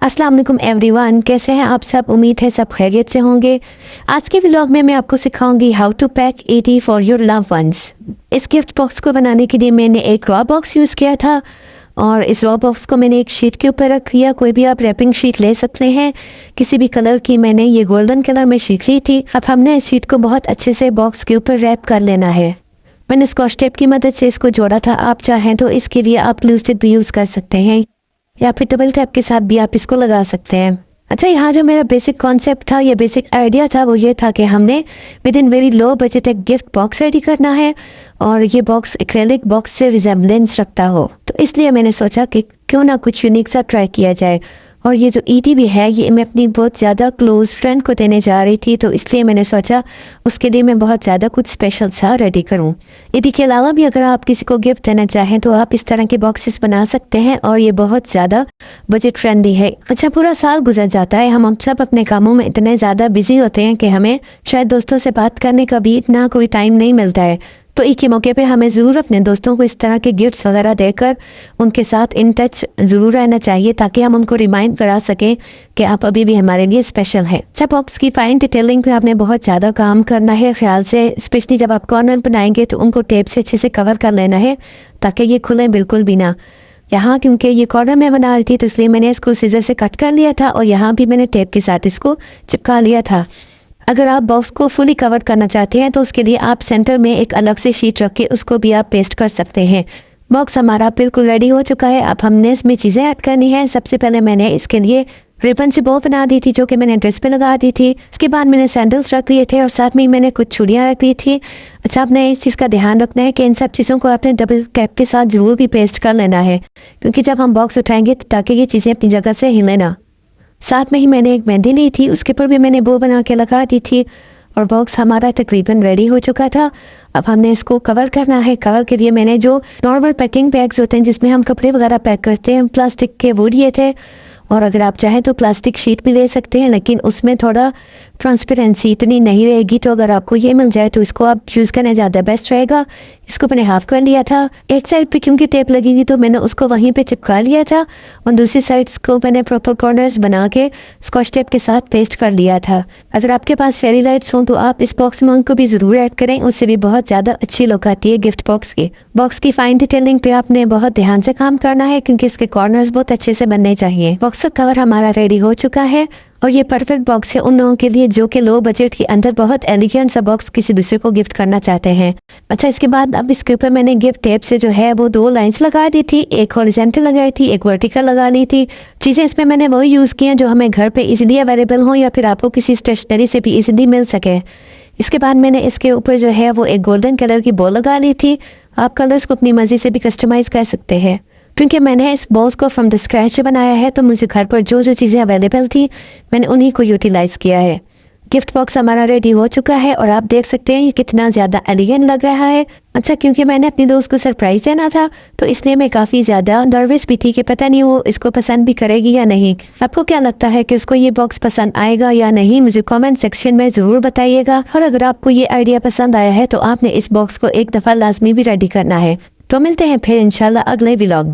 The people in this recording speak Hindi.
अस्सलाम वालेकुम एवरीवन, कैसे हैं आप सब। उम्मीद है सब खैरियत से होंगे। आज के व्लॉग में मैं आपको सिखाऊंगी how to pack it for your love ones. इस गिफ्ट बॉक्स को बनाने के लिए मैंने एक रॉ बॉक्स यूज़ किया था और इस रॉ बॉक्स को मैंने एक शीट के ऊपर रख दिया। कोई भी आप रैपिंग शीट ले सकते हैं, किसी भी कलर की। मैंने ये गोल्डन कलर में शीट ली थी। अब हमने इस शीट को बहुत अच्छे से बॉक्स के ऊपर रैप कर लेना है। मैंने स्कॉच टेप की मदद से इसको जोड़ा था। आप चाहें तो इसके लिए आप ग्लू स्टिक भी यूज़ कर सकते हैं या फिर डबल टैप के साथ भी आप इसको लगा सकते हैं। अच्छा, यहाँ जो मेरा बेसिक कॉन्सेप्ट था, ये बेसिक आइडिया था, वो ये था कि हमने with in very low budget एक गिफ्ट बॉक्स रेडी करना है और ये बॉक्स एक्रेलिक बॉक्स से रिजेम्बलेंस रखता हो। तो इसलिए मैंने सोचा कि क्यों ना कुछ यूनिक सा ट्राई किया जाए। और ये जो ईटी भी है, ये मैं अपनी बहुत ज़्यादा क्लोज़ फ्रेंड को देने जा रही थी, तो इसलिए मैंने सोचा उसके लिए मैं बहुत ज़्यादा कुछ स्पेशल सा रेडी करूं। ईटी के अलावा भी अगर आप किसी को गिफ्ट देना चाहें तो आप इस तरह के बॉक्सेस बना सकते हैं और ये बहुत ज़्यादा बजट फ्रेंडली है। अच्छा, पूरा साल गुजर जाता है, हम सब अपने कामों में इतने ज़्यादा बिजी होते हैं कि हमें शायद दोस्तों से बात करने का भी इतना कोई टाइम नहीं मिलता है। तो ईद के मौके पे हमें ज़रूर अपने दोस्तों को इस तरह के गिफ्ट्स वगैरह देकर उनके साथ इन टच ज़रूर रहना चाहिए, ताकि हम उनको रिमाइंड करा सकें कि आप अभी भी हमारे लिए स्पेशल है। अच्छा, बॉक्स की फाइन डिटेलिंग पे आपने बहुत ज़्यादा काम करना है ख्याल से। स्पेशली जब आप कॉर्नर बनाएंगे तो उनको टेप से अच्छे से कवर कर लेना है ताकि ये खुले बिल्कुल भी ना। यहाँ क्योंकि ये कॉर्नर में बना रही थी तो इसलिए मैंने इसको सीजर से कट कर लिया था और यहाँ भी मैंने टेप के साथ इसको चिपका लिया था। अगर आप बॉक्स को फुली कवर करना चाहते हैं तो उसके लिए आप सेंटर में एक अलग से शीट रख के उसको भी आप पेस्ट कर सकते हैं। बॉक्स हमारा बिल्कुल रेडी हो चुका है। अब हमने इसमें चीज़ें ऐड करनी है। सबसे पहले मैंने इसके लिए रिबन से बो बना दी थी जो कि मैंने ड्रेस पे लगा दी थी। इसके बाद मैंने सैंडल्स रख लिए थे और साथ में ही मैंने कुछ चूड़ियाँ रख ली थी। अच्छा, आपने इस चीज़ का ध्यान रखना है कि इन सब चीज़ों को आपने डबल कैप के साथ ज़रूर भी पेस्ट कर लेना है, क्योंकि जब हम बॉक्स उठाएंगे ताकि ये चीज़ें अपनी जगह से हिले ना। साथ में ही मैंने एक मेहंदी ली थी, उसके ऊपर भी मैंने बो बना के लगा दी थी और बॉक्स हमारा तकरीबन रेडी हो चुका था। अब हमने इसको कवर करना है। कवर के लिए मैंने जो नॉर्मल पैकिंग बैग्स होते हैं जिसमें हम कपड़े वगैरह पैक करते हैं, प्लास्टिक के, वो लिए थे। और अगर आप चाहें तो प्लास्टिक शीट भी ले सकते हैं, लेकिन उसमें थोड़ा ट्रांसपेरेंसी इतनी नहीं रहेगी। तो अगर आपको ये मिल जाए तो इसको आप यूज़ करना ज़्यादा बेस्ट रहेगा। इसको मैंने हाफ कर लिया था। एक साइड पे क्योंकि टेप लगी थी तो मैंने उसको वहीं पे चिपका लिया था और दूसरी साइड्स को मैंने प्रॉपर कॉर्नर्स बना के स्कॉच टेप के साथ पेस्ट कर लिया था। अगर आपके पास फेरी लाइट्स हों तो आप इस बॉक्स में उनको भी ज़रूर ऐड करें, उससे भी बहुत ज़्यादा अच्छी लुक आती है गिफ्ट बॉक्स की। बॉक्स की फाइन डिटेलिंग पे आपने बहुत ध्यान से काम करना है क्योंकि इसके कॉर्नर्स बहुत अच्छे से बनने चाहिए। बॉक्स का कवर हमारा रेडी हो चुका है और ये परफेक्ट बॉक्स है उन लोगों के लिए जो कि लो बजट के अंदर बहुत एलिगेंट सा बॉक्स किसी दूसरे को गिफ्ट करना चाहते हैं। अच्छा, इसके बाद अब इसके ऊपर मैंने गिफ्ट टेप से जो है वो 2 लाइंस लगा दी थी। एक हॉरिजॉन्टल लगाई थी, एक वर्टिकल लगा ली थी। चीज़ें इसमें मैंने वो यूज़ की हैं जो हमें घर पे इजीली अवेलेबल हो या फिर आपको किसी स्टेशनरी से भी इजीली मिल सके। इसके बाद मैंने इसके ऊपर जो है वो एक गोल्डन कलर की बॉ लगा ली थी। आप कलर्स को अपनी मर्जी से भी कस्टमाइज़ कर सकते हैं। क्योंकि मैंने इस बॉक्स को फ्रॉम द स्क्रैच बनाया है तो मुझे घर पर जो जो चीज़ें अवेलेबल थी मैंने उन्हीं को यूटिलाइज़ किया है। गिफ्ट बॉक्स हमारा रेडी हो चुका है और आप देख सकते हैं ये कितना ज़्यादा एलिगेंट लग रहा है। अच्छा, क्योंकि मैंने अपनी दोस्त को सरप्राइज़ देना था तो इसलिए मैं काफ़ी ज़्यादा नर्वस भी थी कि पता नहीं वो इसको पसंद भी करेगी या नहीं। आपको क्या लगता है कि उसको ये बॉक्स पसंद आएगा या नहीं, मुझे कमेंट सेक्शन में ज़रूर बताइएगा। और अगर आपको ये आइडिया पसंद आया है तो आपने इस बॉक्स को एक दफ़ा लाजमी भी रेडी करना है। तो मिलते हैं फिर इंशाल्लाह अगले व्लॉग।